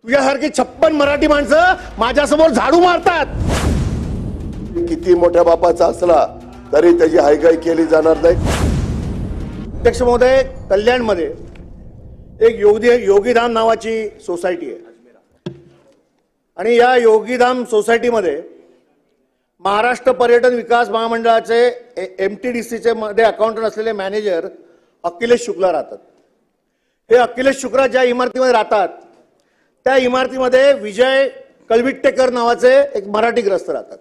तुझ्यासारखी 56 मराठी माणसं माझ्यासमोर झाडू मारतात। किती मोठ्या बापाचा असला तरी त्याची हायगाई केली जाणार नाही। अध्यक्ष महोदय, कल्याणमध्ये एक योगीधाम नावाची सोसायटी आहे आणि या योगीधाम सोसायटीमध्ये महाराष्ट्र पर्यटन विकास महामंडळाचे MTDCचे मध्ये अकाउंटंट असलेले मॅनेजर अखिलेश शुक्ला राहतात। हे अखिलेश शुक्ला ज्या इमारतीमध्ये राहतात त्या इमारतीमध्ये विजय कलविट्टेकर नावाचे एक मराठी ग्रस्त राहतात।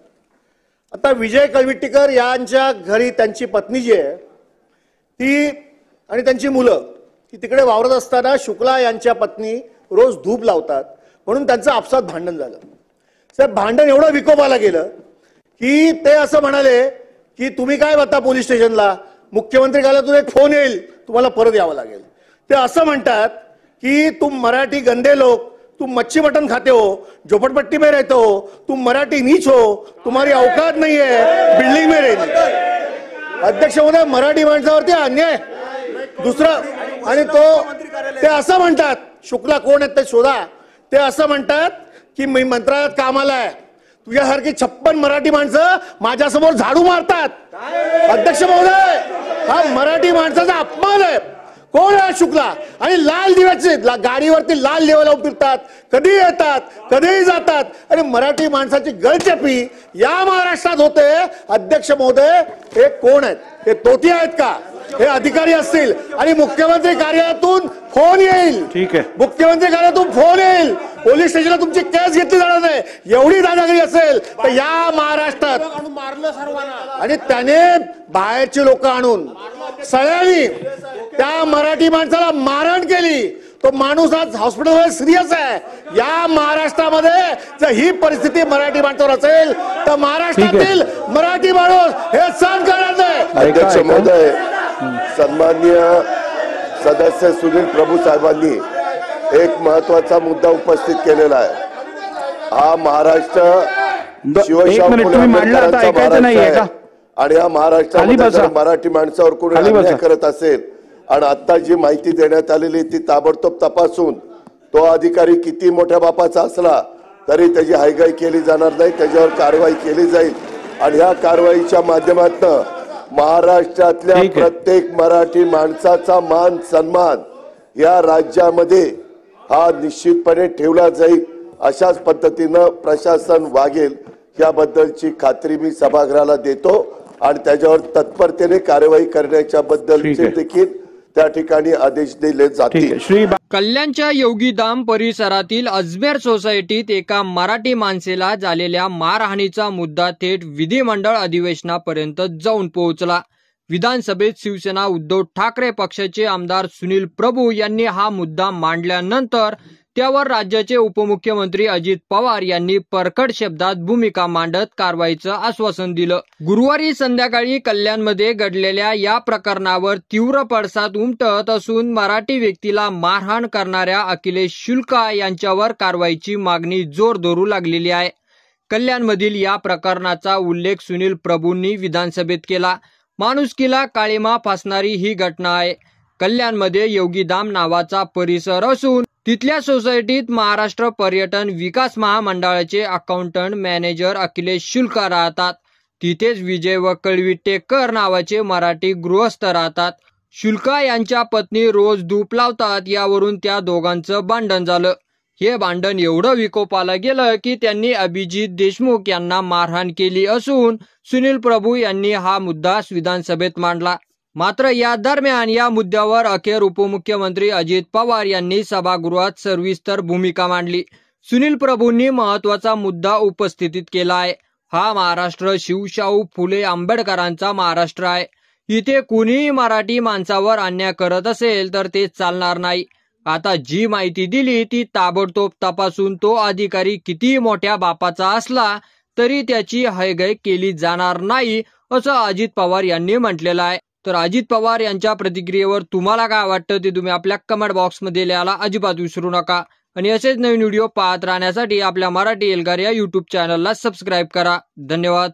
आता विजय कलविट्टेकर यांच्या घरी त्यांची पत्नी जी आहे ती आणि त्यांची मुलं ती तिकडे वावरत असताना शुक्ला यांच्या पत्नी रोज धूप लावतात म्हणून त्यांचं आपसात भांडण झालं। साहेब, भांडण एवढं विकोपाला गेलं की ते असं म्हणाले की तुम्ही काय बता पोलीस स्टेशनला, मुख्यमंत्री कार्यालयातून एक फोन येईल, तुम्हाला परत यावं लागेल। ते असं म्हणतात की तुम मराठी गंदे लोग, तुम मच्छी मटन खाते हो, झोपड़पट्टी में रहते हो, तुम मराठी नीच हो, तुम्हारी औकात नहीं है बिल्डिंग में रहने। अध्यक्ष महोदय, मराठी माणसावरती अन्याय दुसरं आणि ते असं म्हणतात, शुक्ला कोण आहेत ते शोधा, ते असं म्हणतात की मी मंत्रालयात कामाला आहे, तुझ्यासारखी 56 मराठी माणसं माझ्यासमोर झाडू मारतात। अध्यक्ष महोदय, हा मराठी माणसाचा अपमान आहे। कोण आहे शुक्ला? आणि लाल दिव्याचे गाडीवरती लाल दिवा लावून फिरतात, कधी येतात कधीही जातात आणि मराठी माणसाची गळचेपी या महाराष्ट्रात होते। अध्यक्ष महोदय, हे कोण आहेत? हे तोती आहेत का? हे अधिकारी असतील आणि मुख्यमंत्री कार्यालयातून फोन येईल, ठीक आहे, मुख्यमंत्री कार्यालयातून फोन येईल, पोलीस स्टेशनला तुमची केस घेतली जाणार नाही, एवढी दादागिरी असेल तर या महाराष्ट्रात मारलं सर्वांना आणि त्याने बाहेरची लोक आणून सगळ्यांनी त्या मराठी माणसाला मारहाण केली। तो माणूस आज हॉस्पिटलमध्ये सिरियस आहे। या महाराष्ट्रामध्ये जर ही परिस्थिती मराठी माणसावर असेल तर महाराष्ट्रातील मराठी माणूस हे सहन करणार नाही। अध्यक्ष महोदय, सन्माननीय सदस्य सुनील प्रभू साहेबांनी एक महत्वाचा मुद्दा उपस्थित केलेला आहे। हा महाराष्ट्र शिवशाहू फुले आंबेडकरांचा महाराष्ट्र आहे आणि या महाराष्ट्रामध्ये मराठी माणसावर कोणी अन्याय करत असेल आणि आता जी माहिती देण्यात आलेली ती ताबडतोब तपासून तो अधिकारी किती मोठ्या बापाचा असला तरी त्याची हायगाई केली जाणार नाही, त्याच्यावर कारवाई केली जाईल आणि या कारवाईच्या माध्यमातून महाराष्ट्रातल्या प्रत्येक मराठी माणसाचा मान सन्मान या राज्यामध्ये हा निश्चितपणे ठेवला जाईल। अशाच पद्धतीनं प्रशासन वागेल याबद्दलची खात्री मी सभागृहाला देतो आणि त्याच्यावर तत्परतेने कारवाई करण्याच्या बद्दलचे देखील त्या ठिकाणी आदेश दिले जातील। कल्याणच्या योगीधाम परिसरातील अजमेर सोसायटीत एका मराठी माणसेला झालेल्या मारहाणीचा मुद्दा थेट विधिमंडळ अधिवेशनापर्यंत जाऊन पोहोचला। विधानसभेत शिवसेना उद्धव ठाकरे पक्षाचे आमदार सुनील प्रभू यांनी हा मुद्दा मांडल्यानंतर त्यावर राज्याचे उपमुख्यमंत्री अजित पवार यांनी परखड शब्दात भूमिका मांडत कारवाईचं आश्वासन दिलं। गुरुवारी संध्याकाळी कल्याणमध्ये घडलेल्या या प्रकरणावर तीव्र पडसाद उमटत असून मराठी व्यक्तीला मारहाण करणाऱ्या अखिलेश शुक्ला यांच्यावर कारवाईची मागणी जोर धरू लागलेली आहे। कल्याणमधील या प्रकरणाचा उल्लेख सुनील प्रभूंनी विधानसभेत केला। माणुसकीला काळिमा फासणारी ही घटना आहे। कल्याणमध्ये योगीधाम नावाचा परिसर असून तिथल्या सोसायटीत महाराष्ट्र पर्यटन विकास महामंडळाचे अकाउंटंट मॅनेजर अखिलेश शुक्ला राहतात। तिथेच विजय व कलविट्टेकर नावाचे मराठी गृहस्थ राहतात। शुक्ला यांच्या पत्नी रोज धूप लावतात, यावरून त्या दोघांचं भांडण झालं। हे भांडण एवढं विकोपाला गेलं की त्यांनी अभिजित देशमुख यांना मारहाण केली असून सुनील प्रभू यांनी हा मुद्दा विधानसभेत मांडला। मात्र या दरम्यान या मुद्द्यावर अखेर उपमुख्यमंत्री अजित पवार यांनी सभागृहात सविस्तर भूमिका मांडली। सुनील प्रभूंनी महत्वाचा मुद्दा उपस्थित केला आहे। हा महाराष्ट्र शिवशाहू फुले आंबेडकरांचा महाराष्ट्र आहे। इथे कुणीही मराठी माणसावर अन्याय करत असेल तर ते चालणार नाही। आता जी माहिती दिली ती ताबडतोब तपासून तो अधिकारी किती मोठ्या बापाचा असला तरी त्याची हयगय केली जाणार नाही असं अजित पवार यांनी म्हटलेलं आहे। तर अजित पवार यांच्या प्रतिक्रियेवर तुम्हाला काय वाटतं ते तुम्ही आपल्या कमेंट बॉक्समध्ये लिहायला अजिबात विसरू नका आणि असेच नवीन व्हिडिओ पाहत राहण्यासाठी आपल्या मराठी एल्गार या YouTube चॅनलला सबस्क्राईब करा। धन्यवाद।